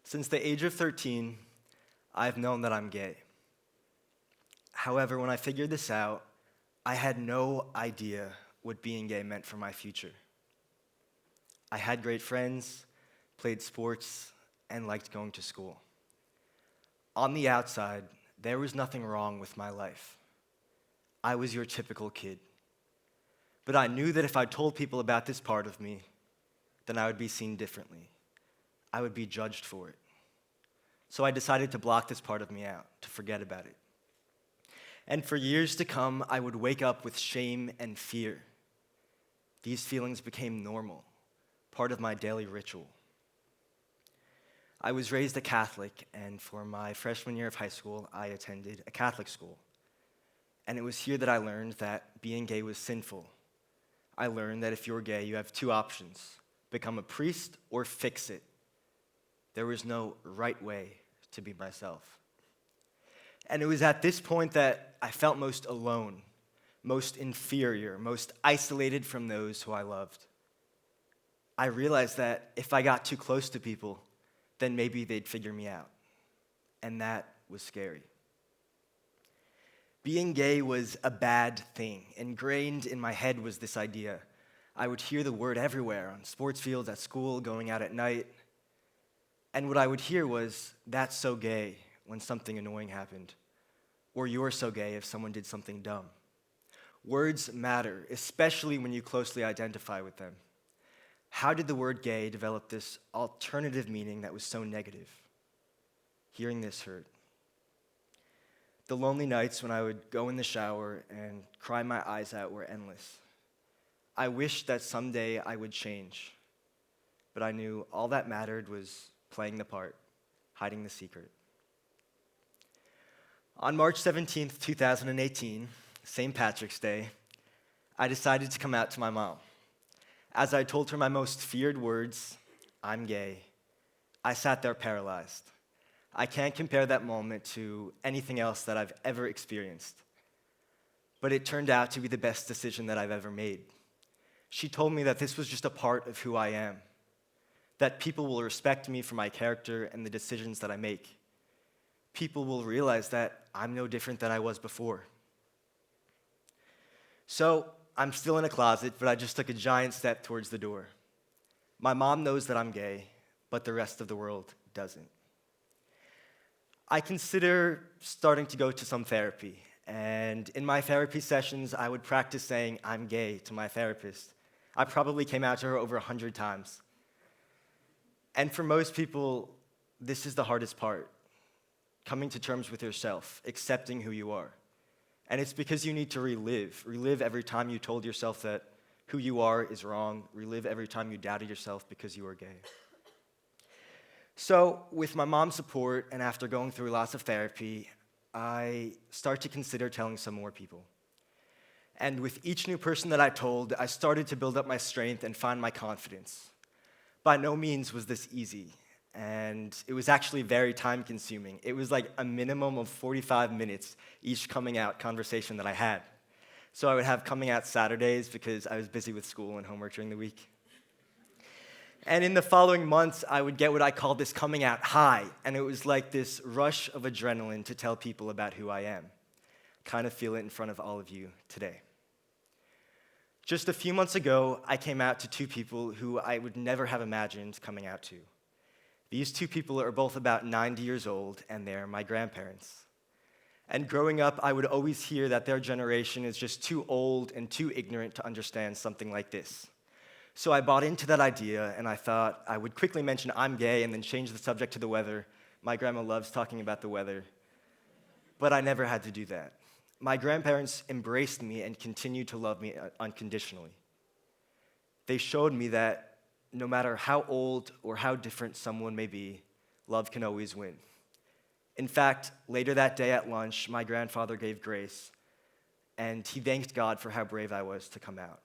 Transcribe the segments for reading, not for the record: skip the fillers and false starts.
Since the age of 13, I've known that I'm gay. However, when I figured this out, I had no idea what being gay meant for my future. I had great friends, played sports, and liked going to school. On the outside, there was nothing wrong with my life. I was your typical kid. But I knew that if I told people about this part of me, then I would be seen differently. I would be judged for it. So I decided to block this part of me out, to forget about it. And for years to come, I would wake up with shame and fear. These feelings became normal, part of my daily ritual. I was raised a Catholic, and for my freshman year of high school, I attended a Catholic school. And it was here that I learned that being gay was sinful. I learned that if you're gay, you have two options: become a priest or fix it. There was no right way to be myself. And it was at this point that I felt most alone, most inferior, most isolated from those who I loved. I realized that if I got too close to people, then maybe they'd figure me out. And that was scary. Being gay was a bad thing. Ingrained in my head was this idea. I would hear the word everywhere, on sports fields, at school, going out at night. And what I would hear was, "That's so gay," when something annoying happened. Or "You're so gay" if someone did something dumb. Words matter, especially when you closely identify with them. How did the word gay develop this alternative meaning that was so negative? Hearing this hurt. The lonely nights when I would go in the shower and cry my eyes out were endless. I wished that someday I would change, but I knew all that mattered was playing the part, hiding the secret. On March 17th, 2018, St. Patrick's Day, I decided to come out to my mom. As I told her my most feared words, "I'm gay," I sat there paralyzed. I can't compare that moment to anything else that I've ever experienced. But it turned out to be the best decision that I've ever made. She told me that this was just a part of who I am, that people will respect me for my character and the decisions that I make. People will realize that I'm no different than I was before. So I'm still in a closet, but I just took a giant step towards the door. My mom knows that I'm gay, but the rest of the world doesn't. I consider starting to go to some therapy, and in my therapy sessions, I would practice saying "I'm gay" to my therapist. I probably came out to her over 100 times. And for most people, this is the hardest part: coming to terms with yourself, accepting who you are. And it's because you need to relive every time you told yourself that who you are is wrong, relive every time you doubted yourself because you were gay. So, with my mom's support and after going through lots of therapy, I start to consider telling some more people. And with each new person that I told, I started to build up my strength and find my confidence. By no means was this easy, and it was actually very time-consuming. It was like a minimum of 45 minutes each coming out conversation that I had. So I would have coming out Saturdays because I was busy with school and homework during the week. And in the following months, I would get what I called this coming out high, and it was like this rush of adrenaline to tell people about who I am. Kind of feel it in front of all of you today. Just a few months ago, I came out to two people who I would never have imagined coming out to. These two people are both about 90 years old, and they're my grandparents. And growing up, I would always hear that their generation is just too old and too ignorant to understand something like this. So I bought into that idea, and I thought I would quickly mention I'm gay and then change the subject to the weather. My grandma loves talking about the weather. But I never had to do that. My grandparents embraced me and continued to love me unconditionally. They showed me that no matter how old or how different someone may be, love can always win. In fact, later that day at lunch, my grandfather gave grace, and he thanked God for how brave I was to come out.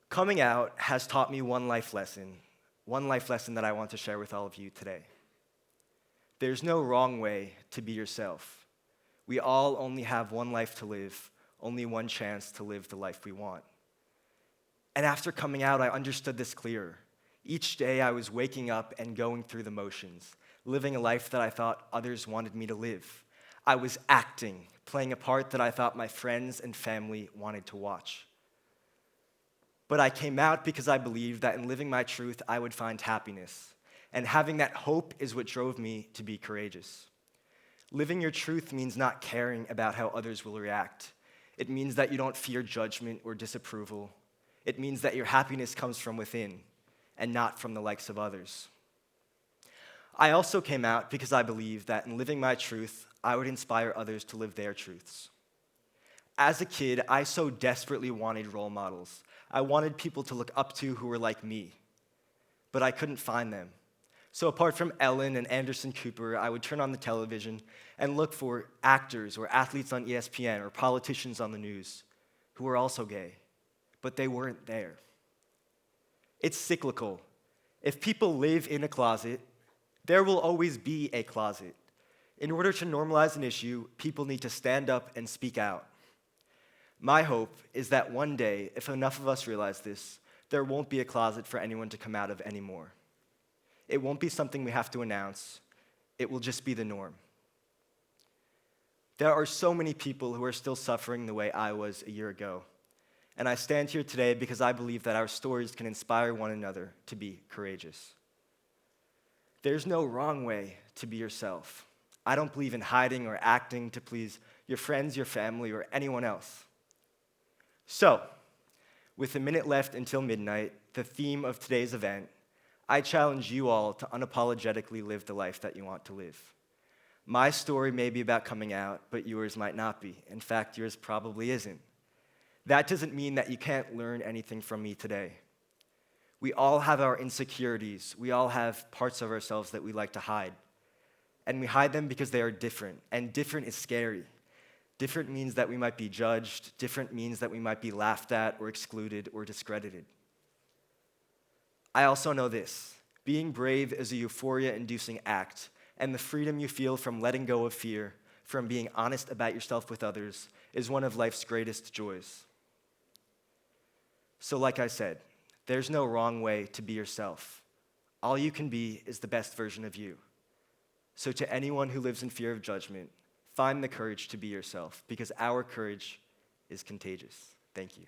Coming out has taught me one life lesson that I want to share with all of you today. There's no wrong way to be yourself. We all only have one life to live, only one chance to live the life we want. And after coming out, I understood this clearer. Each day I was waking up and going through the motions, living a life that I thought others wanted me to live. I was acting, playing a part that I thought my friends and family wanted to watch. But I came out because I believed that in living my truth, I would find happiness. And having that hope is what drove me to be courageous. Living your truth means not caring about how others will react. It means that you don't fear judgment or disapproval. It means that your happiness comes from within and not from the likes of others. I also came out because I believed that in living my truth, I would inspire others to live their truths. As a kid, I so desperately wanted role models. I wanted people to look up to who were like me, but I couldn't find them. So apart from Ellen and Anderson Cooper, I would turn on the television and look for actors or athletes on ESPN or politicians on the news who were also gay, but they weren't there. It's cyclical. If people live in a closet, there will always be a closet. In order to normalize an issue, people need to stand up and speak out. My hope is that one day, if enough of us realize this, there won't be a closet for anyone to come out of anymore. It won't be something we have to announce. It will just be the norm. There are so many people who are still suffering the way I was a year ago. And I stand here today because I believe that our stories can inspire one another to be courageous. There's no wrong way to be yourself. I don't believe in hiding or acting to please your friends, your family, or anyone else. So, with a minute left until midnight, the theme of today's event, I challenge you all to unapologetically live the life that you want to live. My story may be about coming out, but yours might not be. In fact, yours probably isn't. That doesn't mean that you can't learn anything from me today. We all have our insecurities. We all have parts of ourselves that we like to hide. And we hide them because they are different, and different is scary. Different means that we might be judged. Different means that we might be laughed at or excluded or discredited. I also know this. Being brave is a euphoria-inducing act, and the freedom you feel from letting go of fear, from being honest about yourself with others, is one of life's greatest joys. So like I said, there's no wrong way to be yourself. All you can be is the best version of you. So to anyone who lives in fear of judgment, find the courage to be yourself, because our courage is contagious. Thank you.